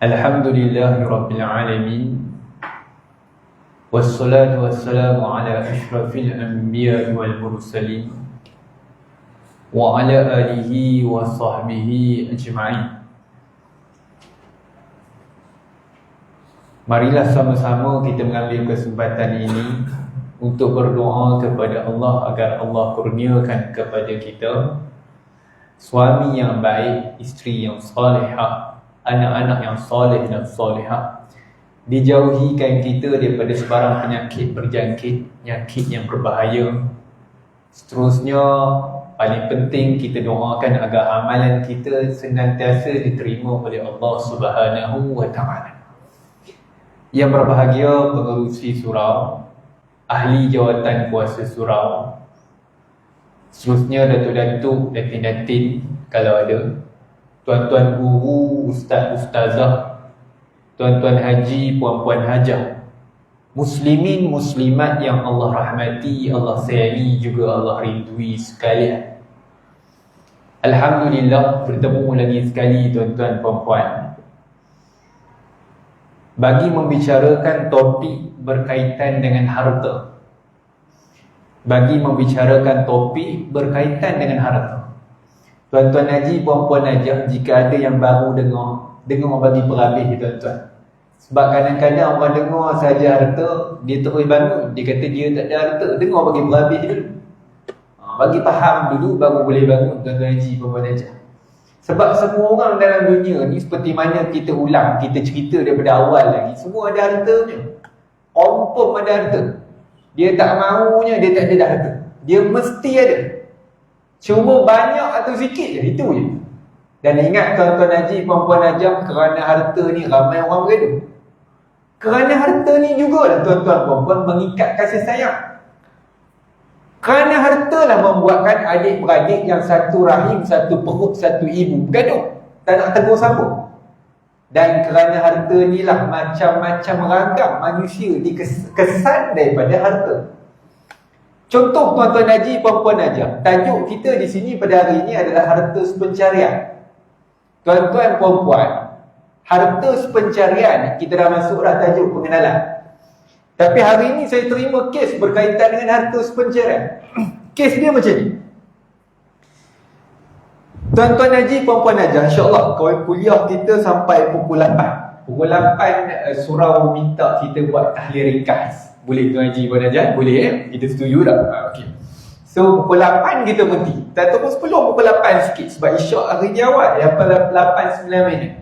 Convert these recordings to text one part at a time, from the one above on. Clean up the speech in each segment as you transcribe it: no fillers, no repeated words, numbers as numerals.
Alhamdulillahirabbil alamin. Wassalatu wassalamu ala asyrafil anbiya'i wal mursalin wa ala alihi wa sahbihi ajma'in. Marilah sama-sama kita mengambil kesempatan ini untuk berdoa kepada Allah agar Allah kurniakan kepada kita suami yang baik, isteri yang salihah, anak-anak yang salih dan salihah. Dijauhikan kita daripada sebarang penyakit berjangkit, penyakit yang berbahaya. Seterusnya, paling penting kita doakan agar amalan kita senantiasa diterima oleh Allah Subhanahu wa ta'ala. Yang berbahagia pengerusi surau, ahli jawatan kuasa surau, seterusnya datuk-datuk, datin-datin kalau ada, tuan-tuan guru, ustaz-ustazah, tuan-tuan haji, puan-puan hajah, muslimin, muslimat yang Allah rahmati, Allah sayangi, juga Allah rindui sekalian. Alhamdulillah, bertemu lagi sekali tuan-tuan, puan-puan, bagi membicarakan topik berkaitan dengan harta. Bagi membicarakan topik berkaitan dengan harta. Tuan-tuan haji, puan-puan hajah, jika ada yang baru dengar bagi perhabis tuan-tuan. Sebab kadang-kadang orang dengar saja harta, dia terus bangun, dia kata dia tak ada harta. Dengar bagi perhabis dulu, bagi faham dulu, baru boleh bangun tuan-tuan haji, puan-puan hajah. Sebab semua orang dalam dunia ni, seperti mana kita ulang, kita cerita daripada awal lagi, semua ada hartanya. Confirm ada harta. Dia tak maunya, dia tak ada harta. Dia mesti ada. Cuma banyak atau sikit je, itu je. Dan ingat tuan-tuan haji, puan-puan hajah, kerana harta ni ramai orang bergaduh. Kerana harta ni jugalah tuan-tuan puan-puan mengikat kasih sayang. Kerana harta lah membuatkan adik-beradik yang satu rahim, satu perut, satu ibu bergaduh, tak nak tegur sambung. Dan kerana harta ni lah macam-macam ragam manusia dikesan daripada harta. Contoh tuan-tuan haji, puan-puan hajah, tajuk kita di sini pada hari ini adalah harta sepencarian. Tuan-tuan, puan-puan, harta sepencarian, kita dah masuk dah tajuk pengenalan. Tapi hari ini saya terima kes berkaitan dengan harta sepencarian. Kes dia macam ni. Tuan-tuan haji, puan-puan hajah, insyaAllah kuliah kita sampai pukul 8. Pukul 8 surau minta kita buat tahlil ringkas. Boleh tuan haji, puan hajah? Boleh kita setuju tak? Okay. So pukul 8 kita berhenti. Tak tahu sebelum pukul 8 sikit, sebab isyak hari ni awal, 8-9 minit.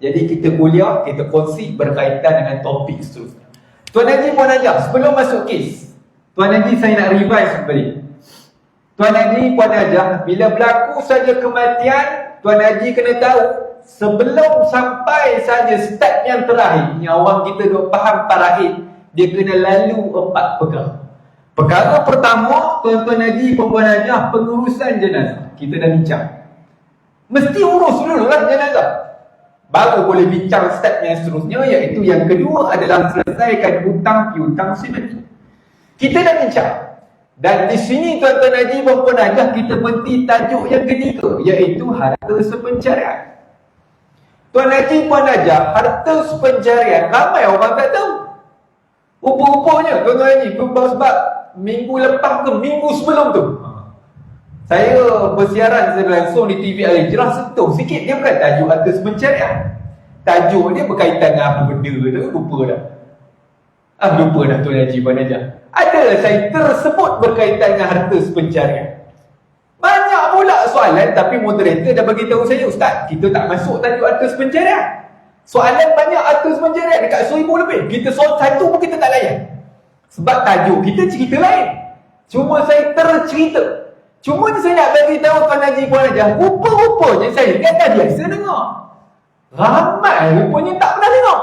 Jadi kita kuliah, kita kongsi berkaitan dengan topik seterusnya. Tuan haji, puan hajah, sebelum masuk kes, tuan haji saya nak revise kembali. Tuan haji, puan hajah, bila berlaku saja kematian, tuan haji kena tahu, sebelum sampai saja step yang terakhir, yang orang kita duk faham tarahid, dia kena lalu 4 perkara. Perkara pertama, tuan-tuan haji, puan-puan hajah, pengurusan jenazah. Kita dah bincang. Mesti urus dulu lah jenazah, baru boleh bincang step yang seterusnya, iaitu yang kedua adalah selesaikan hutang piutang simpan. Kita dah bincang. Dan di sini tuan-tuan haji, puan-puan hajah, kita berhenti tajuk yang ketiga, iaitu harta sepencarian. Tuan haji, puan hajah, harta sepencarian ramai orang tak tahu. Rupa-rupanya tuan-tuan haji, sebab minggu lepas ke minggu sebelum tu, saya bersiaran langsung di TV Al-Hijrah, sentuh sikit, dia bukan tajuk harta sepencarian. Tajuk dia berkaitan dengan apa benda tu, lupa dah. Lupa dah tuan haji, puan hajah. Ada saya tersebut berkaitan dengan harta sepencarian. Banyak pula soalan, tapi moderator dah bagi tahu saya, Ustaz, kita tak masuk tajuk harta sepencarian. Soalan banyak harta sepencarian, dekat 1000 lebih. Kita soal satu pun kita tak layan. Sebab tajuk kita cerita lain. Cuma saya tercerita. Cuma saya nak bagi tahu tuan haji, puan hajah, rupa-rupanya saya kan dah biasa dengar. Ramai rupanya tak pernah dengar.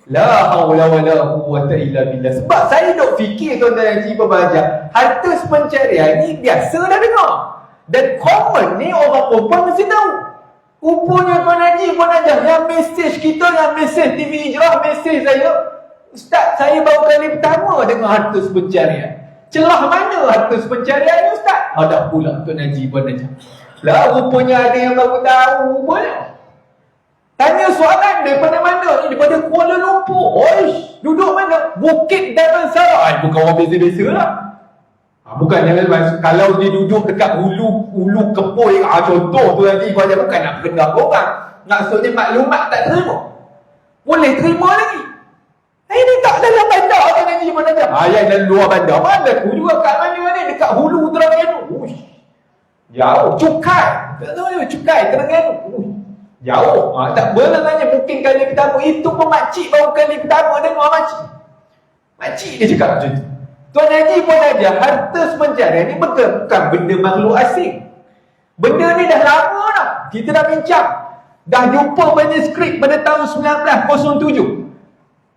La haula wala quwwata illa billah. Sebab saya duk fikir tuan-tuan haji, puan hajah, harta sepencarian ni biasa dah dengar. Dan common ni orang perempuan mesti tahu. Rupanya tuan haji, puan hajah, yang mesej kita, yang mesej TV Hijrah, mesej saya, Ustaz, saya baru kali pertama dengar harta sepencarian. Celah mana harta sepencarian ni, Ustaz? Ada pula tuan haji, puan hajah. Lah rupanya ada yang baru tahu rupanya. Tanya soalan daripada mana ni? Daripada Kuala Lumpur. Oish, duduk mana? Bukit Damansara. Bukan orang biasa-biasa lah. Bukan jangan, kalau dia duduk dekat hulu Kepoi, contoh tu nanti kau ajar, bukan nak kenal orang. Maksudnya maklumat tak terima. Boleh terima lagi. Ini tak dalam bandar tu nanti mana ajar. Yang dalam luar bandar. Mana aku juga kat mana ni? Dekat hulu Terengganu. Uish, jauh. Cukai. Tak tahu ni, Cukai Terengganu. Uish, jauh. Tak boleh tanya mungkin kali pertama. Itu pun makcik baru kali pertama dengar makcik. Makcik dia cakap macam tu. Tuan Haji pun ajar, harta sepenjara ni bukan benda makhluk asing. Benda ni dah lama dah. Kita dah bincang. Dah jumpa manuskrip pada tahun 1907.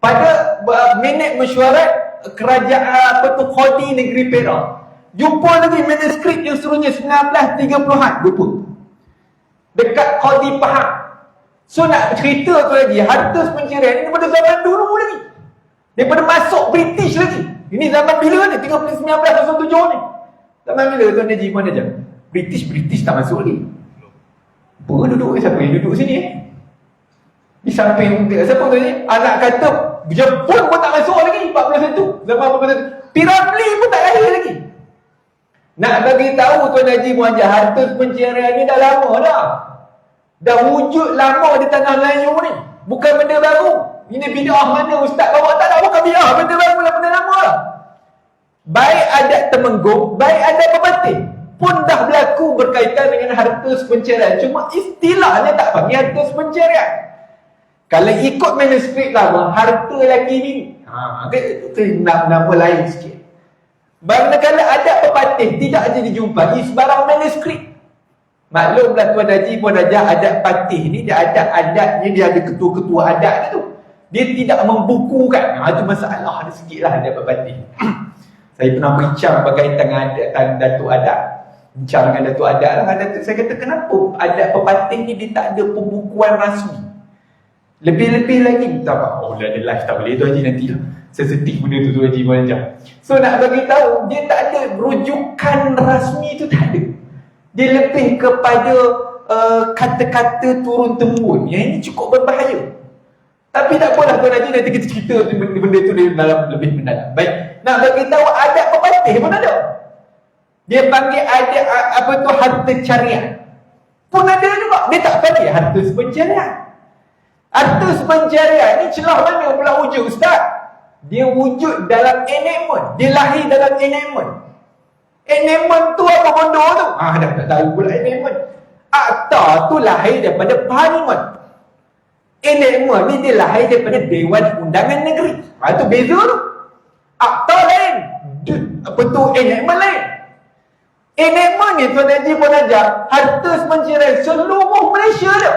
Pada minit mesyuarat kerajaan Khodi negeri Perak. Jumpa lagi manuskrip yang seterusnya 1930-an. Jumpa dekat Khodi Pahang. So nak cerita tu lagi, harta sepenjara ni daripada zaman dulu lagi. Daripada masuk British lagi. Ini zaman bila ni? 1907 ni. Zaman bila Tuan Haji pun ajar? British tak masuk lagi. Apa duduk? Siapa yang duduk sini di samping siapa tu ni? Anak kata Jepun pun tak masuk lagi 41. Zaman 41. Piramli pun tak lahir lagi. Nak bagi tahu Tuan Haji pun ajar, harta pencarian ni dah lama dah. Dah wujud lama di tanah Melayu ni. Bukan benda baru. Ini bid'ah mana ustaz bawa? Tak ada, bukan bid'ah, benda baru lah, benda lama lah. Baik adat Temenggung, baik adat Pematih pun dah berlaku berkaitan dengan harta sepencerian. Cuma istilahnya tak panggil harta sepencerian. Kalau ikut manuskrip lama, harta laki ni itu nama lain sikit. Manakala adat Pepatih tidak aja dijumpai sebarang manuskrip. Maklumlah Tuan Haji pun ajar adat Patih ni, dia adat-adatnya, dia ada ketua-ketua adat tu. Dia tidak membukukan. Itu masalah ada sikit lah adat Pepatih. Saya pernah bincang berkaitan dengan adat Datuk Adat. Bincang dengan Datuk Adat lah. Saya kata kenapa adat Pepatih ni dia tak ada pembukuan rasmi. Lebih-lebih lagi tak apa. Oh dah ada live tak boleh tu Haji nanti lah. Sensitif benda tu Haji pun ajar. So nak bagi tahu dia tak ada rujukan rasmi tu, tak ada. Dia lebih kepada kata-kata turun-temurun. Yang ini cukup berbahaya. Tapi tak apalah Tuan Haji, nanti kita cerita benda tu dalam lebih mendalam. Baik, nak bagi tahu adat Pepatih pun ada. Dia panggil adat apa tu, harta carian pun ada juga. Dia tak panggil harta sepencarian. Harta sepencarian ni celah mana pula wujud ustaz? Dia wujud dalam enactment. Dia lahir dalam enactment. Enactment tu apa benda tu? Dah tak tahu pula enactment. Akta tu lahir daripada parlimen. Enactment ni dia lahir daripada Dewan Undangan Negeri. Itu beza tu. Akta lain, apa tu, enactment lain. Enactment ni Tuan Haji pun ajar, harta sepencerian seluruh Malaysia dah.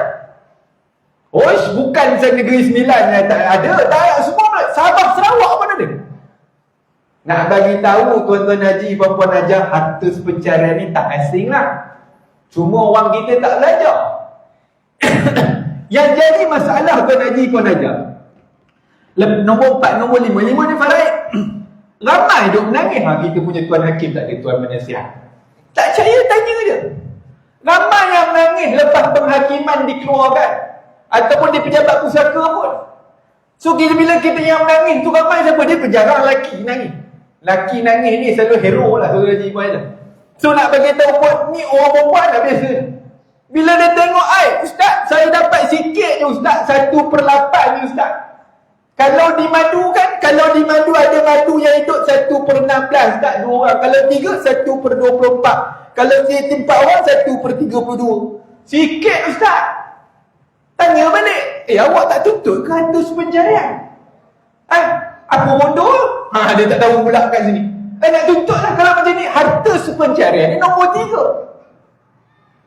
Bukan Negeri Sembilan yang tak ada. Tak ada, semua Sabah Sarawak pun ada. Nak bagi tahu Tuan-tuan Haji, puan-puan ajar, harta sepencerian ni tak asing lah. Cuma orang kita tak belajar. Yang jadi masalah Tuan Haji pun ajar, nombor 4, nombor 5 ni faraid. Ramai duk menangis. Kita punya Tuan Hakim tak ada, Tuan Penasihat. Tak percaya, tanya je. Ramai yang menangis lepas penghakiman dikeluarkan, ataupun di pejabat pusaka pun. So bila kita yang menangis tu ramai siapa? Dia jarang lelaki nangis. Lelaki nangis ni selalu hero lah Tuan Haji pun ajar. So nak bagi tahu pun ni orang perempuan dah biasa. Bila dia tengok, ustaz saya dapat sikit je ustaz, 1/8 ni ustaz. Kalau di madu kan, kalau di madu ada madu yang hidup 1/16 tak 2 orang. Kalau 3, 1/24. Kalau dia tempat orang, 1/32. Sikit ustaz. Tanya balik, awak tak tuntut ke harta sepencarian? Apa bodoh? Dia tak tahu pula kat sini. Nak tuntut lah kalau macam ni. Harta sepencarian ni nombor 3.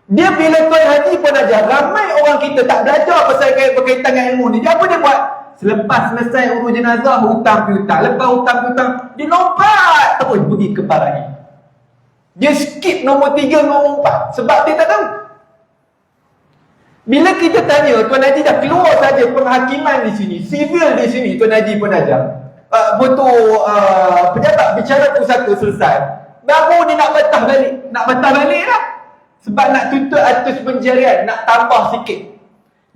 Dia bila Tuan Haji pun ajar, ramai orang kita tak belajar pasal berkaitan dengan ilmu ni. Dia apa dia buat? Selepas selesai urus jenazah, hutang piutang. Lepas hutang piutang, dia lompat terus pergi ke parani. Dia skip nombor 3, nombor 4. Sebab dia tak tahu. Bila kita tanya, Tuan Haji dah keluar saja penghakiman di sini, sivil di sini, Tuan Haji pun ajar, pejabat bicara pusaka selesai, baru dia nak batah balik. Nak batah balik lah. Sebab nak tuntut atas pencarian, nak tambah sikit.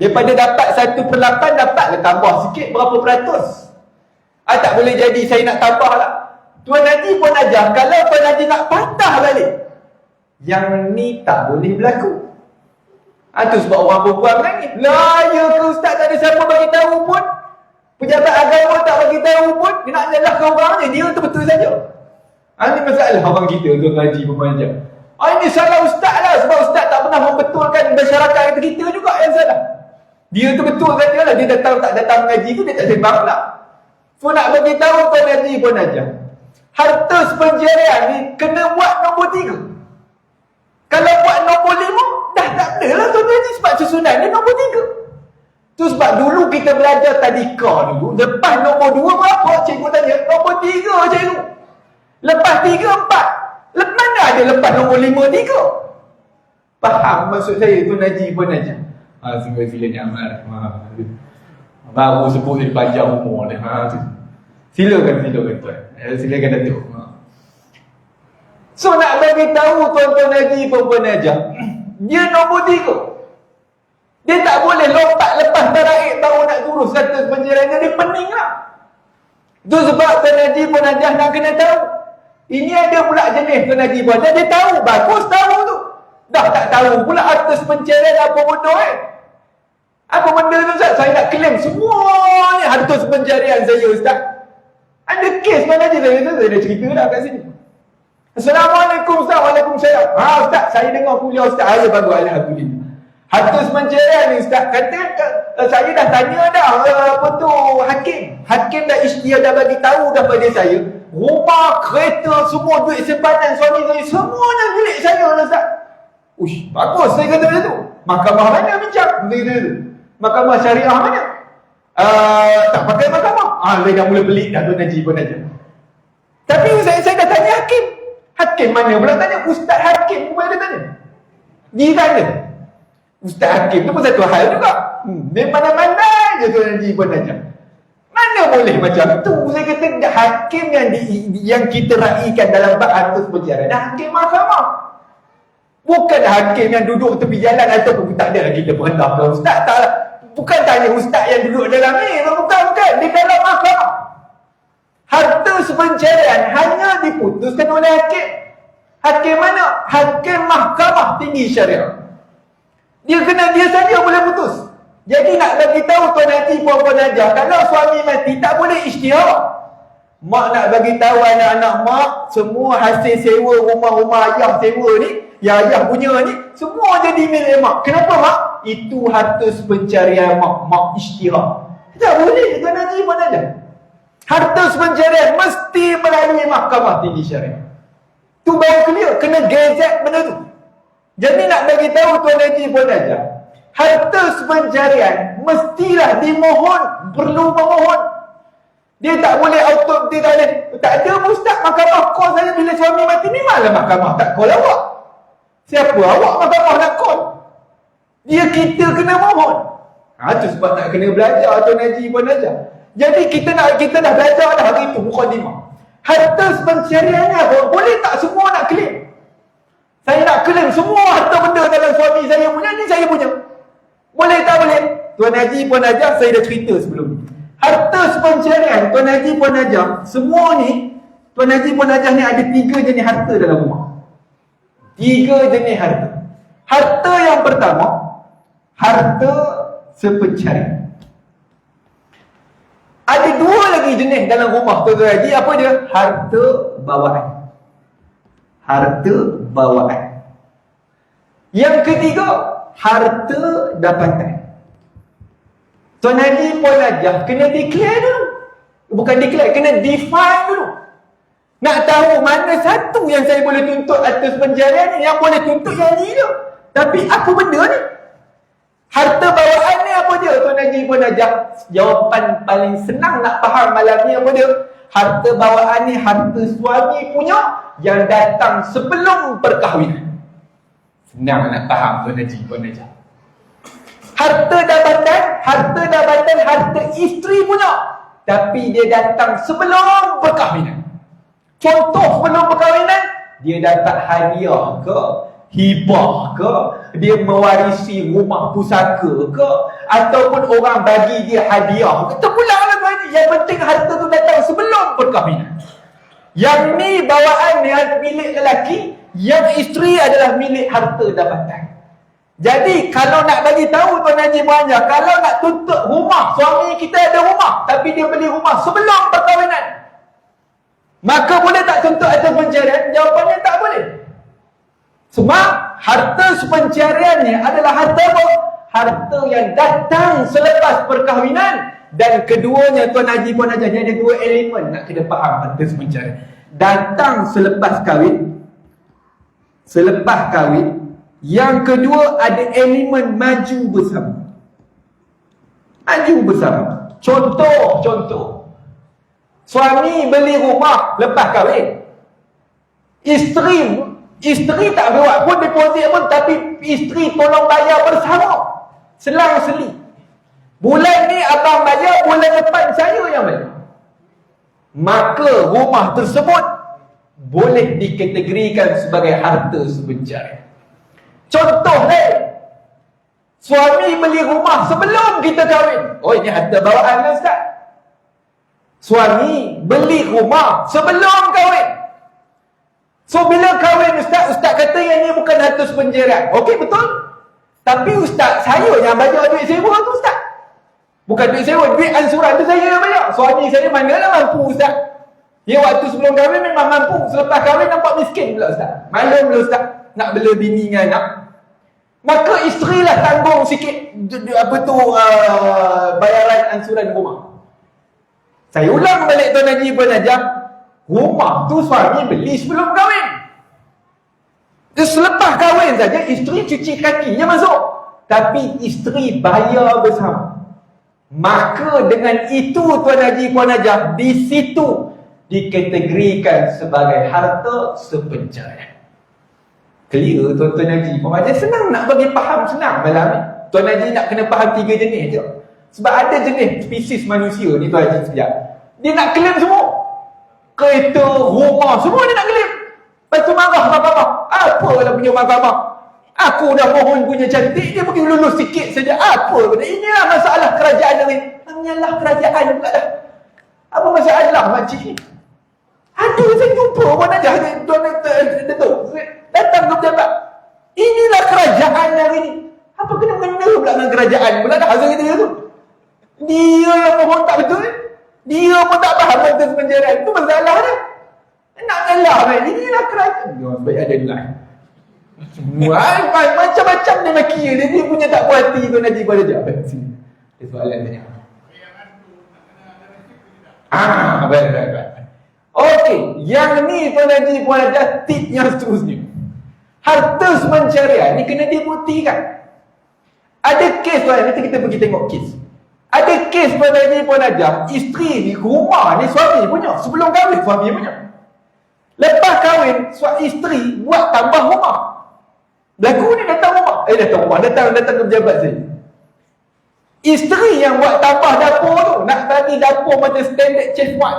Daripada dapat 1/8, dapatlah tambah sikit berapa peratus. Tak boleh jadi saya nak tambah lah. Tuan Haji pun ajar, kalau Tuan Haji nak patah balik, yang ni tak boleh berlaku. Tu sebab orang perempuan menangis. Lah ya ke ustaz, tak ada siapa bagi tahu pun. Pejabat agama tak bagi tahu pun. Dia nak nyalahkan orang je, dia betul-betul saja. Ini masalah orang kita, Tuan Haji pemanjang. Ini salah ustaz lah, sebab ustaz tak pernah membetulkan masyarakat kita juga yang salah. Dia tu betul saja lah, dia datang tak datang mengaji tu, dia tak sembang pula. So nak bagi tahu Tuan Haji pun ajar, harta sepenjarian ni kena buat nombor 3. Kalau buat nombor 5, dah tak ada lah Tuan Haji, sebab susunan dia nombor 3. Tu sebab dulu kita belajar tadika dulu, lepas nombor 2 berapa? Cikgu tanya, nombor 3 cikgu. Lepas 3, 4. Mana ada lepas nombor 5, 3? Faham maksud saya Tuan Haji pun ajar. Sila ni amat. Baru sebut dia panjang umur dia. Silakan tuan. Silakan Datuk. So nak bagi tahu Tuan Haji pun ajar, dia nombor 3. Dia tak boleh lompat lepas taraik baru nak turun status penjara dia pening lah. Tu sebab Tuan Haji pun ajar nak kena tahu. Ini ada pula jenis Tuan Haji pun ajar, dia tahu, bagus tahu tu. Dah tak tahu pula atas pencarian apa bodoh Apa benda tu Ustaz? Saya nak claim semua ni harta pencarian saya Ustaz. Ada kes mana je saya dah cerita dah kat sini. Assalamualaikum Ustaz. Waalaikumsalam. Ustaz, saya dengar kuliah Ustaz. Bagus, alhamdulillah. Harta pencarian ni Ustaz, kata saya dah tanya dah apa tu Hakim dah isytihar, dah bagi tahu dah pada saya. Rumah, kereta, semua duit simpanan suami saya, semuanya milik saya Ustaz. Uish, bagus saya kata macam tu. Mahkamah mana bincang? Mahkamah syariah mana? Tak pakai mahkamah. Saya dah mula pelik dah Tuan Haji pun aja. Tapi saya dah tanya hakim. Hakim mana pula tanya? Ustaz Hakim pun ada tanya. Dia tanya. Ustaz Hakim tu pun satu hal juga. Dia mana-mana je Tuan Haji pun aja. Mana boleh macam tu? Saya kata hakim yang kita raikan dalam bab harta penjara dah hakim mahkamah. Bukan hakim yang duduk tepi jalan ataupun tak ada kita perintahkan ustaz. Tak, bukan tanya ustaz yang duduk dalam ni. Bukan. Di dalam mahkamah. Harta sepencarian hanya diputuskan oleh hakim. Hakim mana? Hakim mahkamah tinggi syariah. Dia saja boleh putus. Jadi nak bagi tahu Tuan Haji puan-puan ajar, kalau suami mati tak boleh isytihar. Mak nak bagi tahu anak-anak mak, semua hasil sewa rumah-rumah ayah sewa ni, yang ayah punya ni, semua jadi milik mak. Kenapa mak? Itu harta pencarian mak isytihar. Tak boleh Tuan Haji pun ajar. Harta pencarian mesti melalui mahkamah tinggi syariah. Tu baru clear, kena gazette benda tu. Jadi nak bagi tahu Tuan Haji pun ajar, harta pencarian mestilah dimohon, perlu memohon. Dia tak boleh dia tak boleh. Tak ada ustaz mahkamah call saya bila suami mati. Ni malah mahkamah tak call awak. Siapa awak mahkamah nak call? Dia kita kena mohon. Tu sebab tak kena belajar Tuan Haji pun ajar. Jadi kita dah belajar dah hari itu mukadimah. Harta pencarian ni apa? Boleh tak semua nak claim? Saya nak claim semua harta benda dalam suami saya punya ni saya punya. Boleh tak boleh? Tuan Haji pun ajar, saya dah cerita sebelum ni. Harta pencarian Tuan Haji pun ajar, semua ni Tuan Haji pun ajar ni ada 3 jenis harta dalam rumah. 3 jenis harta. Harta yang pertama, harta sepencarian. Ada 2 lagi jenis dalam rumah Tuan Haji. Apa dia? Harta bawaan. Harta bawaan. Yang ketiga, harta dapatan. Tuan Haji pun ajar, kena declare dulu. Bukan declare, kena define dulu. Nak tahu mana satu yang saya boleh tuntut atas penjarian ni, yang boleh tuntut yang ni je. Tapi apa benda ni? Harta bawaan ni apa dia? Tuan Haji pun ajar, jawapan paling senang nak faham malam ni apa dia? Harta bawaan ni harta suami punya yang datang sebelum perkahwinan. Senang nak faham Tuan Haji pun ajar. Harta dapatan, harta isteri punya. Tapi dia datang sebelum perkahwinan. Contoh sebelum perkahwinan, dia dapat hadiah ke, hibah ke, dia mewarisi rumah pusaka ke, ataupun orang bagi dia hadiah ke, terpulanglah Tuan Haji. Yang penting harta tu datang sebelum perkahwinan. Yang ni bawaan yang milik lelaki, yang isteri adalah milik harta dapatan. Jadi kalau nak bagi tahu Tuan Haji Muhammad, kalau nak tuntut rumah, suami kita ada rumah tapi dia beli rumah sebelum perkahwinan, maka boleh tak tuntut atas pencarian? Jawapannya tak boleh. Sebab harta pencariannya adalah harta apa? Harta yang datang selepas perkahwinan. Dan keduanya Tuan Haji Puan Hajah, dia ada dua elemen nak kena faham harta pencarian. Datang selepas kahwin. Selepas kahwin. Yang kedua ada elemen maju bersama. Maju bersama. Contoh. Suami beli rumah lepas kahwin. Isteri tak buat pun deposit pun, tapi isteri tolong bayar bersama. Selang-seli. Bulan ni abang bayar, bulan depan saya yang bayar. Maka rumah tersebut boleh dikategorikan sebagai harta sepencarian. Contoh suami beli rumah sebelum kita kahwin. Oh, ini harta bawaan lah Ustaz. Suami beli rumah sebelum kahwin. So bila kahwin Ustaz kata yang ni bukan harta sepencarian. Okey, betul. Tapi Ustaz, saya yang bayar duit sewa tu Ustaz. Bukan duit sewa, duit ansuran tu saya yang bayar. Suami saya manalah mampu Ustaz. Dia waktu sebelum kahwin memang mampu. Selepas kahwin nampak miskin pula Ustaz. Maklum pula Ustaz, nak bela bini dengan anak. Maka isteri lah tanggung sikit bayaran ansuran rumah. Saya ulang balik Tuan Haji Puan Hajah, rumah tu suami beli sebelum kahwin. Selepas kahwin saja isteri cuci kakinya masuk, tapi isteri bayar bersama. Maka dengan itu Tuan Haji Puan Hajah, di situ dikategorikan sebagai harta sepencarian. Clear Tuan Haji Puan Hajah? Senang nak bagi faham, senang malam ni. Tuan Haji nak kena faham 3 jenis je. Sebab ada jenis spesies manusia ni Tuan Haji sekejap, dia nak claim semua. Kereta, rumah, semua dia nak claim. Lepas tu marah mahkamah. Apalah punya mahkamah, aku dah mohon punya cantik, dia pergi lulus sikit saja. Apa benda? Inilah masalah kerajaan ni. Menyalah kerajaan pula dah. Apa masalah makcik ni? Ada saya jumpa Puan Hajah datang ke pejabat. Inilah kerajaan hari ni. Apa kena-kena pula dengan kerajaan pula dah hasil kita tu. Dia yang mohon tak betul. Dia pun tak faham tentang sepencarian. Itu masalah dah. Nak nyalah kan? Inilah kerajaan. Baik ada line. Macam-macam dia maki dia punya tak puas hati Tuan Haji Puan Hajah. Sini. Ada soalan tanya. Baik. Okey, yang ni Tuan Haji Puan Hajah, tip yang seterusnya. Harta sepencarian ni kena dibuktikan. Ada kes Tuan, nanti kita pergi tengok kes. Ada kes Tuan Haji Puan Hajah, isteri ni rumah ni suami punya. Sebelum kahwin suami punya. Lepas kahwin, isteri buat tambah rumah. Berlaku ni datang ke pejabat saya. Isteri yang buat tambah dapur tu, nak bagi dapur macam standard chef one.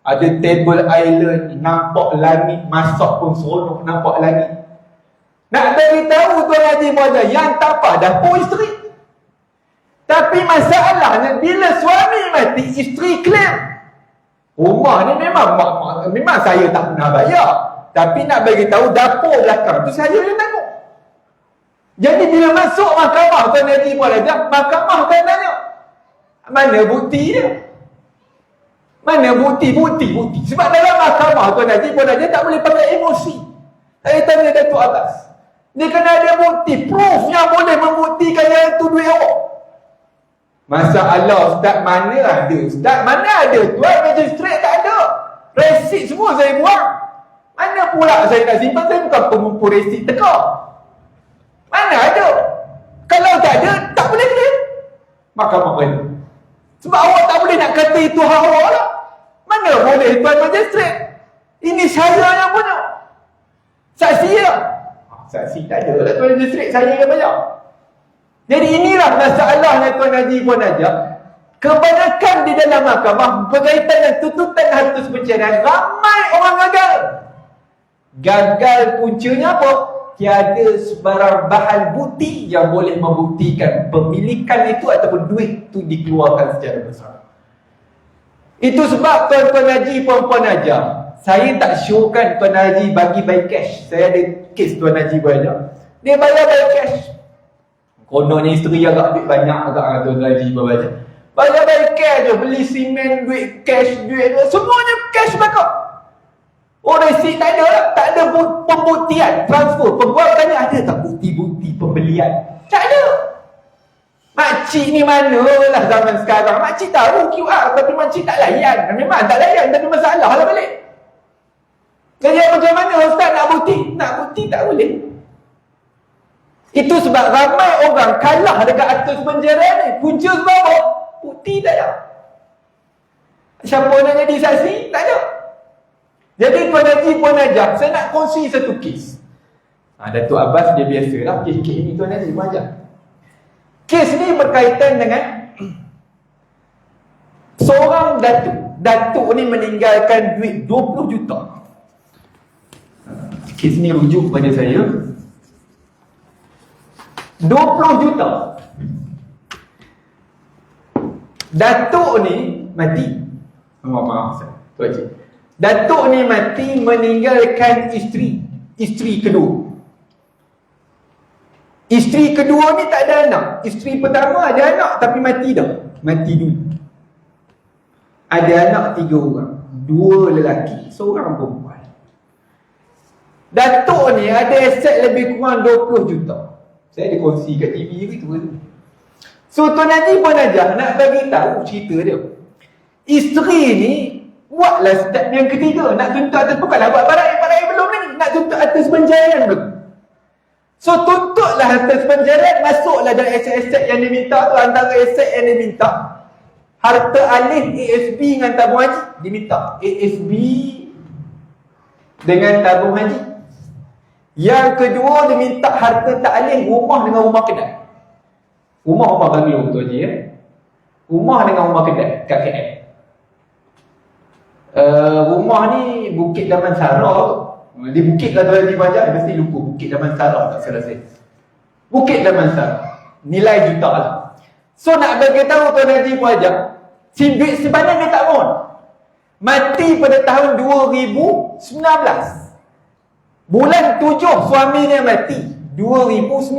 Ada table island, nampak langit, masak pun seronok, nampak langit. Nak bagi tahu Tuan Haji Puan Hajah, yang tambah dapur isteri. Tapi masalahnya bila suami mati, isteri claim rumah ni memang saya tak pernah bayar, tapi nak bagi tahu dapur belakang tu saya yang tanggung. Jadi bila masuk mahkamah Tuan Haji Puan Hajah, mahkamah akan tanya, mana bukti dia? Mana bukti? Sebab dalam mahkamah Tuan Haji Puan Hajah tak boleh pakai emosi. Saya tanya Datuk Abbas, dia kena ada bukti, proof yang boleh membuktikan yang itu duit awak. Masalah Ustaz, mana ada? Ustaz, mana ada? Tuan Magistrate tak ada. Resit semua saya buang. Mana pula saya nak simpan? Saya bukan pengumpul resit teka. Mana ada? Kalau tak ada, tak boleh claim. Mahkamah kena. Sebab awak tak boleh nak kata itu hak awak lah. Mana boleh Tuan Magistrate? Ini saya yang punya. Saksi lah. Saksi tak ada lah Tuan Magistrate, saya yang banyak. Jadi inilah masalahnya Tuan Haji Puan Hajah. Kebanyakan di dalam mahkamah berkaitan dengan tuntutan harta sepencarian, ramai orang gagal. Gagal puncanya apa? tiada sebarang bahan bukti yang boleh membuktikan pemilikan itu ataupun duit itu dikeluarkan secara bersama. Itu sebab tuan-tuan haji, puan-puan ajar, saya tak syorkan tuan haji bagi by cash. Saya ada kes tuan haji banyak, dia bayar by cash. Kononnya isteri agak duit banyak agak tuan haji banyak, bayar by cash je, beli simen duit cash, duit semuanya cash backup. Resit tak ada, tak ada pembuktian transfer. Pembuat tanya ada tak bukti-bukti pembelian? Tak ada. Makcik ni manalah zaman sekarang. Makcik tahu QR tapi makcik tak layan. Memang tak layan tapi masalah lah balik. Jadi macam mana ustaz nak bukti? Nak bukti tak boleh. Itu sebab ramai orang kalah dekat atas penjara ni. Punca sebab apa? Bukti tak ada. Siapa nak jadi saksi? Tak ada. Jadi tuan haji, puan ajar, saya nak kongsi satu kes. Datuk Abbas dia biasalah kes-kes ini tuan haji, puan ajar. Kes ni berkaitan dengan seorang datuk. Datuk ni meninggalkan duit 20 juta. Kes ni rujuk pada saya 20 juta. Datuk ni mati. Maaf tu haji. Datuk ni mati meninggalkan isteri kedua. Isteri kedua ni tak ada anak. Isteri pertama ada anak tapi mati dah. Mati dulu. Ada anak 3 orang. 2 lelaki, seorang perempuan. Datuk ni ada aset lebih kurang 20 juta. Saya ada kongsi kat TV tu. So tuan haji pun ajar nak bagi tahu cerita dia. Isteri ni buatlah step yang ketiga, nak tuntut atas, bukanlah buat barai belum ni, nak tuntut atas penjarahan belum. So tuntutlah atas penjarahan, masuklah dalam aset-aset yang diminta tu. Antara aset yang diminta, harta alih ASB dengan tabung haji. Diminta ASB dengan tabung haji. Yang kedua diminta harta tak alih rumah dengan rumah kedai. Rumah banglo tu haji ya. Rumah dengan rumah kedai kat KL. Rumah ni Bukit Damansara tu. Di Bukit lah tuan haji banyak, mesti lupa Bukit Damansara tak salah saya. Bukit Damansara. Nilai juta lah. So nak bagi tahu tuan haji pun ajak, duit sebanyak dia tak mohon. Mati pada tahun 2019. Bulan 7 suami dia mati 2019.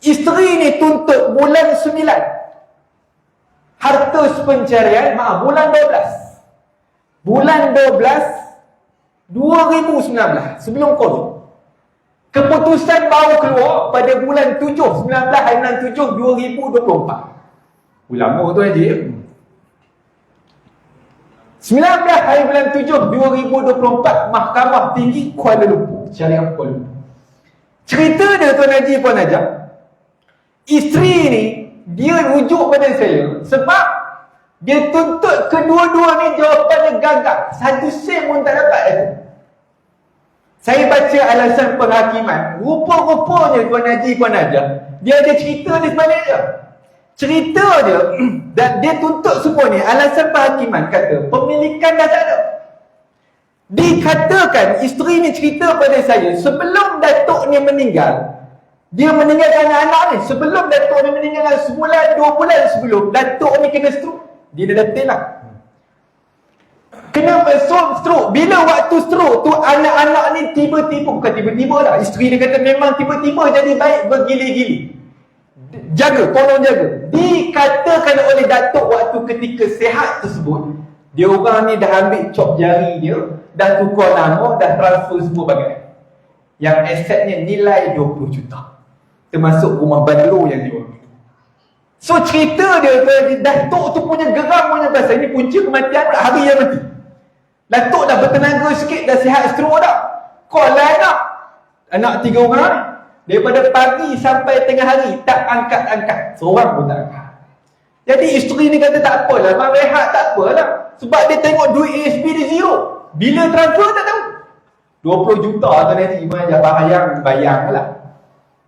Isteri ni tuntut bulan 9. Harta sepencarian, bulan 12. Bulan 12 2019, sebelum Covid. Keputusan baru keluar pada bulan 7, 19 hari 7 2024. Ulama tu haji. 19 hari bulan 7 2024, Mahkamah Tinggi Kuala Lumpur, Syariah Kuala Lumpur. Cerita dia tuan haji puan ajak, isteri ni dia rujuk pada saya sebab dia tuntut kedua-dua ni jawapannya gagal. 1 sen pun tak dapat itu. Saya baca alasan penghakiman. Rupa-rupanya tuan haji puan ajak, dia ada cerita di sebenarnya. Cerita dia dan dia tuntut semua ni, alasan penghakiman kata pemilikan dah tak ada. Dikatakan isteri ni cerita pada saya sebelum datuk ni meninggal, dia meninggalkan anak ni. Sebelum datuk ni meninggal, sebulan 2 bulan sebelum datuk ni kena stroke. Dia dah detail lah. Kenapa stroke? Bila waktu stroke tu anak-anak ni tiba-tiba, bukan tiba-tiba lah, isteri dia kata memang tiba-tiba jadi baik bergili-gili. Jaga, tolong jaga. Dikatakan oleh datuk waktu ketika sihat tersebut, dia orang ni dah ambil cop jari dia, dah tukar nama, dah transfer semua bagai. Yang asetnya nilai 20 juta. Termasuk rumah banglo yang dia orang. So cerita dia, datuk tu punya geram punya pasal ini punca kematian pula, hari yang mati. Datuk dah bertenaga sikit, dah sihat stroke dah. Call lah anak 3 orang. Daripada pagi sampai tengah hari tak angkat-angkat. Seorang pun tak angkat. Jadi isteri ni kata tak apalah, abang rehat tak apalah. Sebab dia tengok duit ASB dia zero. Bila transfer tak tahu. 20 juta tu nanti bayang lah.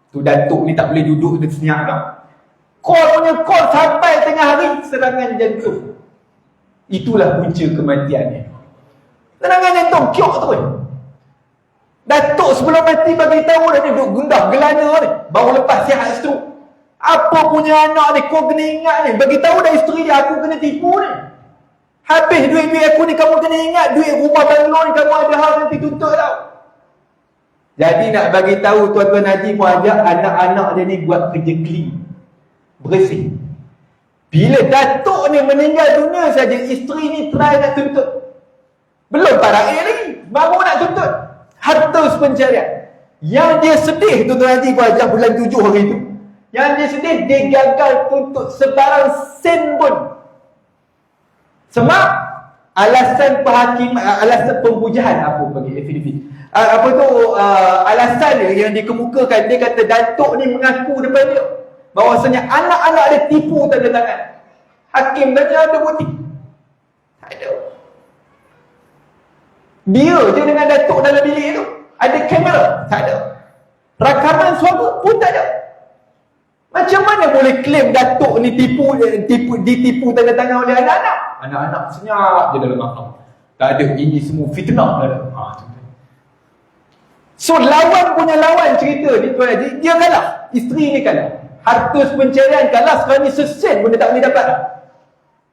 Tu datuk ni tak boleh duduk dia senyap dah. Call sampai tengah hari, serangan jantung. Itulah punca kematiannya. Serangan jantung, kiok tu. Datuk sebelum mati bagi tahu dah ni duk gundah gelana ni. Baru lepas sihat stroke. Apa punya anak ni? Kau kena ingat ni. Bagi tahu dah isteri dia, aku kena tipu ni. Habis duit-duit aku ni, kamu kena ingat. Duit rumah banglo ni, kamu ada hal nanti tuntut tau. Jadi nak bagi tahu tuan-tuan Haji pun ajak anak-anak dia ni buat kerja clean. Bersih. Bila datuk ni meninggal dunia saja, isteri ni try nak tuntut. Belum tarik lagi. Baru nak tuntut. Harta pencarian. Yang dia sedih tuan-tuan Haji pun ajak bulan 7 hari tu. Yang dia sedih, dia gagal tuntut sebarang sen pun. Sebab alasan alasan pembujahan apa bagi affidavit. Apa tu alasan dia yang dikemukakan, dia kata datuk ni mengaku depan dia bahawasanya anak-anak dia tipu tanda tangan. Hakim tanya ada bukti. Tak ada. Dia je dengan datuk dalam bilik tu. Ada kamera? Tak ada. Rakaman suara pun tak ada. Macam mana boleh claim datuk ni ditipu tanda tangan oleh anak-anak? Anak-anak senyap je dalam mahkamah. Tak ada, ini semua fitnah dah. So lawan punya lawan cerita ni tuan Haji, dia kalah. Isteri ni kalah. Harta pencarian kalah, sekarang ni sesen pun dia tak boleh dapat dah.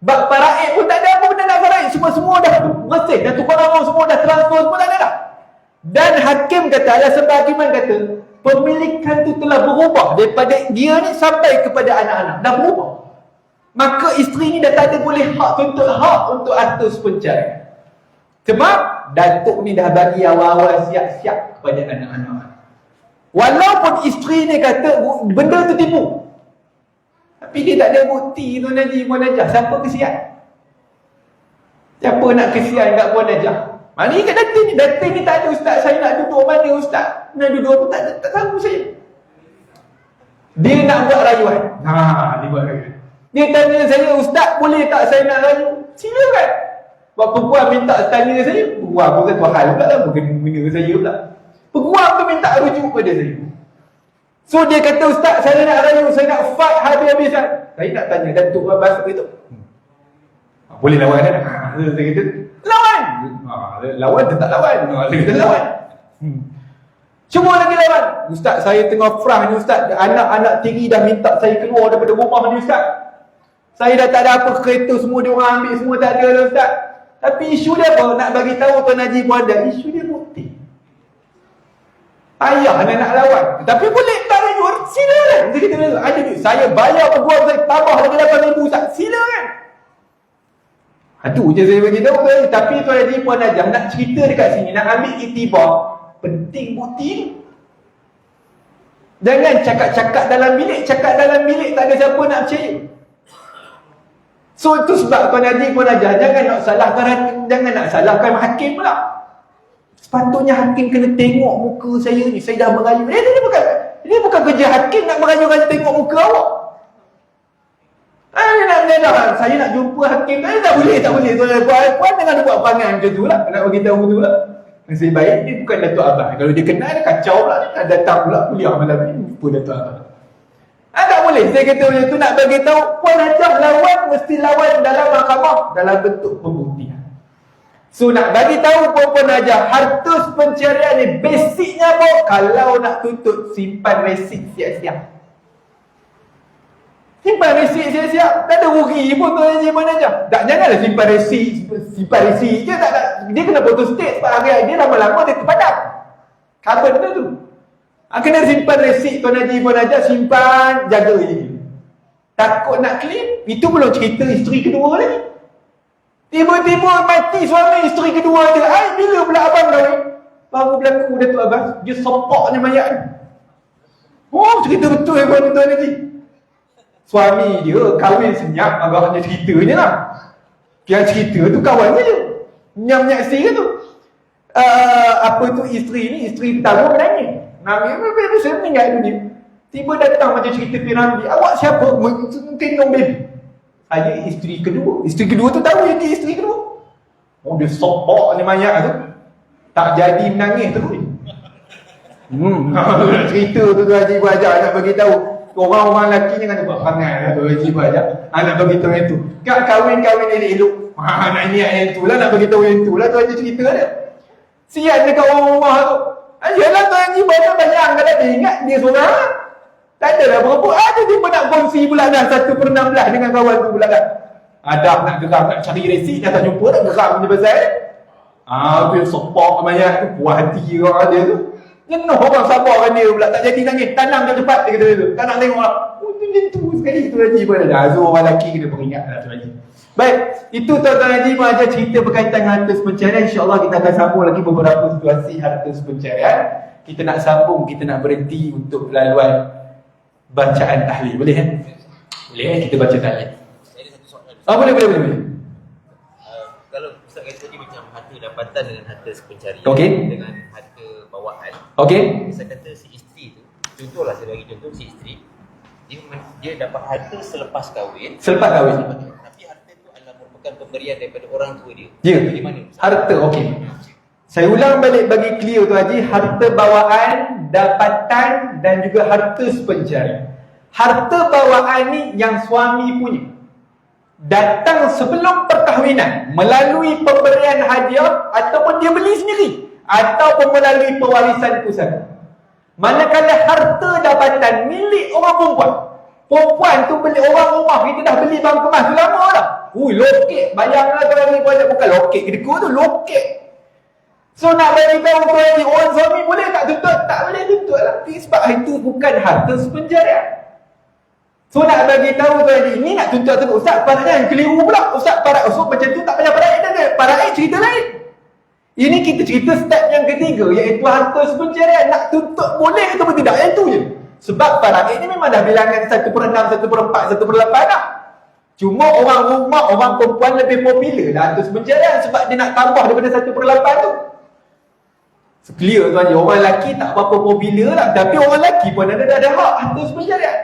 Bak paraik pun tak ada apa benda nak paraik. Semua dah bersih. Dah tukar nama semua dah transfer semua tak ada dah. Dan hakim kata, alasan hakiman kata, pemilikan tu telah berubah daripada dia ni sampai kepada anak-anak. Dah berubah. Maka isteri ni dah tak ada boleh hak tuntut hak untuk harta pencarian. Sebab datuk ni dah bagi awal-awal siap-siap kepada anak-anak. Walaupun isteri ni kata benda tu tipu, tapi dia tak ada bukti Tuan Haji Puan Najah. Siapa kesian? Siapa nak kesian kat Puan Najah? Mana ni kat datin ni tak ada ustaz. Saya nak duduk mana ustaz? Nak duduk apa? Tak tahu saya. Dia nak buat rayuan. Dia buat rayuan. Dia tanya saya, ustaz boleh tak saya nak rayu? Silakan. Buat perempuan minta tanya saya, perempuan pun satu hal pula lah, benda saya pula. Perempuan tu minta rujuk pada saya. So dia kata, ustaz saya nak rayu, saya nak fight habis-habisan. Saya nak tanya Datuk Abbas itu. Boleh lawan kan? Saya kata, lawan. Lawan dia tak lawan. Saya kata lawan. Cuba lagi lawan. Ustaz saya tengah frah ni ustaz. Anak-anak tiri dah minta saya keluar daripada rumah ni ustaz. Saya dah tak ada apa, kereta semua dia orang ambil semua tak ada lah ustaz. Tapi isu dia apa? Nak bagi tahu Tuan Haji pun ada. Isu dia bukti. Ayah nak lawan. Tapi boleh tak rayuan? Silakan. Dia kata, ada duit. Saya bayar peguam saya tambah lagi 8,000 ustaz. Silakan. Itu je saya bagi tahu. Tapi Tuan Haji pun ada nak cerita dekat sini, nak ambil iktibar. Penting bukti ni. Jangan cakap-cakap dalam bilik. Cakap dalam bilik tak ada siapa nak percaya. So itu sebab Tuan Haji pun ajar, jangan nak salahkan hakim pula. Sepatutnya hakim kena tengok muka saya ni, saya dah merayu. Ini bukan kerja hakim nak merayu-rayu tengok muka awak. Saya nak jumpa hakim, tak boleh. Puan jangan buat perangai macam tu lah. Nak bagi tahu tu lah. Nasib baik ni bukan Datuk Abang. Kalau dia kenal dia kacau pula, dia nak datang pula kuliah malam ni jumpa Datuk Abang. Tak boleh. Saya kata macam tu nak bagi tahu Puan Najah lawan mesti lawan dalam mahkamah dalam bentuk pembuktian. So nak bagi tahu Puan Najah, harta pencarian ni basicnya apa? Kalau nak tuntut, simpan resit siap-siap. Simpan resit siap-siap. Tak ada rugi pun Tuan Haji Puan Najah. Janganlah simpan resit je. Dia kena photostat sebab hari dia lama-lama dia terpadam. Kabar benda tu. Kena simpan resit Tuan Haji Puan Najah, simpan, jaga je. Takut nak claim, itu belum cerita isteri kedua lagi. Tiba-tiba mati suami isteri kedua dia. Bila pula abang kahwin? Baru berlaku Datuk Abbas, dia sepak ni mayat ni. Oh, cerita betul Tuan Haji. Suami dia kahwin senyap, agaknya ceritanya lah. Yang cerita tu kawan je. Nyam-nyam isteri tu. Apa tu isteri pertama menangis. Saya meninggal dunia. Tiba datang macam cerita piramid. Awak siapa? Tengok baby. Saya isteri kedua. Isteri kedua tu tahu yang dia isteri kedua. Oh, dia sopok ni mayat tu. Tak jadi menangis tu. Cerita tu Haji Ibu Ajar nak bagi tahu. Orang-orang lelaki jangan buat perangai tu Haji Ibu Ajar. Nak bagi tahu yang tu. Kak kahwin-kahwin elok-elok. Nak niat yang tu lah, nak bagi tahu yang tu lah tu Haji cerita dia. Siap dekat orang rumah tu. Yalah Tuan Haji banyak kalau dia ingat dia seorang. Tak adalah berapa. Ada tiba nak kongsi pula dah 1/16 dengan kawan tu pula kan. Ada nak gerak nak cari resik dah tak jumpa nak gerak punya pasal. Tu yang support banyak tu. Puas hati orang dia tu. Jenuh orang sabarkan dia pula. Tak jadi nangis. Tanam dia cepat dia kata tu. Tak nak tengok lah. Macam tu sekali tu Haji pun ada. So orang lelaki kena peringat lah tu Haji. Baik. Itu tuan-tuan Haji mengajar cerita berkaitan dengan harta sepencarian. InsyaAllah kita akan sambung lagi beberapa situasi harta sepencarian. Kita nak sambung. Kita nak berhenti untuk laluan bacaan tahlil. Boleh kan? Boleh kita baca tahlil. Saya ada satu soalan. Boleh. Kalau Ustaz kata tadi macam harta dapatan dengan harta sepencarian, Okey. dengan harta bawaan. Okey. Saya kata si isteri tu, contohlah saya bagi contoh si isteri, dia dapat harta selepas kahwin. Selepas kahwin. Tapi harta tu adalah merupakan pemberian daripada orang tua dia. Ya. Di mana? Harta, okey. Saya ulang balik bagi clear tu Haji. Harta bawaan, dapatan dan juga harta sepencarian. Harta bawaan ni yang suami punya, datang sebelum perkahwinan melalui pemberian hadiah ataupun dia beli sendiri ataupun melalui pewarisan pusaka. Manakala harta dapatan milik orang perempuan, perempuan tu beli orang rumah, kita dah beli bang kemas tu lama dah. Loket, bayanglah kalau ni bukan loket kedekut tu, loket. So nak bagi tahu tu ni orang suami boleh tak tuntut? Tak boleh tuntut lah. Sebab itu bukan harta sepencarian. So nak bagi tahu tu ni nak tuntut tu Ustaz paratnya yang keliru pula. Ustaz parat usuk macam tu tak payah parat dah. Parat cerita lain. Ini kita cerita step yang ketiga iaitu harta sepencarian. Nak tuntut boleh atau tidak? Yang tu je. Sebab parat ni memang dah bilangan 1/6, 1/4, 1/8 dah. Cuma orang rumah, orang perempuan lebih popular lah harta sepencarian sebab dia nak tambah daripada 1/8 tu. Clear tuan je. Orang lelaki tak apa-apa popular lah. Tapi orang lelaki pun ada hak harta sepencarian.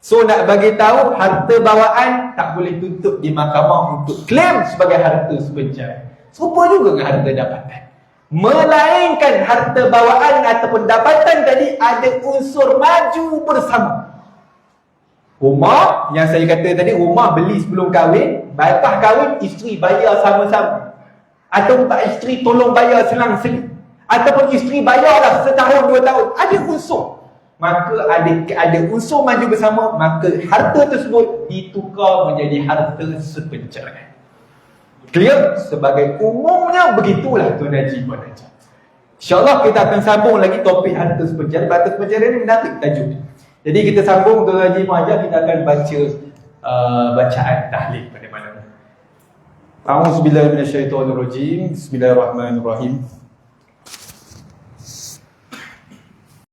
So nak bagi tahu harta bawaan tak boleh tuntut di mahkamah untuk claim sebagai harta sepencarian. Serupa juga dengan harta dapatan. Melainkan harta bawaan ataupun dapatan tadi ada unsur maju bersama. Rumah yang saya kata tadi, rumah beli sebelum kahwin, lepas kahwin isteri bayar sama-sama. Atau tak isteri tolong bayar selang-seling. Ataupun isteri bayar dah setahun 2 tahun. Ada unsur. Maka ada unsur maju bersama, maka harta tersebut ditukar menjadi harta sepencarian. Clear? Sebagai umumnya begitulah Tuan Haji Puan Haji. InsyaAllah kita akan sambung lagi topik harta sepencarian. Harta sepencarian ni menarik tajuk. Jadi kita sambung Tuan Haji Puan Haji, kita akan baca bacaan tahlil pada malam ini. A'udzubillahi minasyaitonirrajim. Bismillahirrahmanirrahim.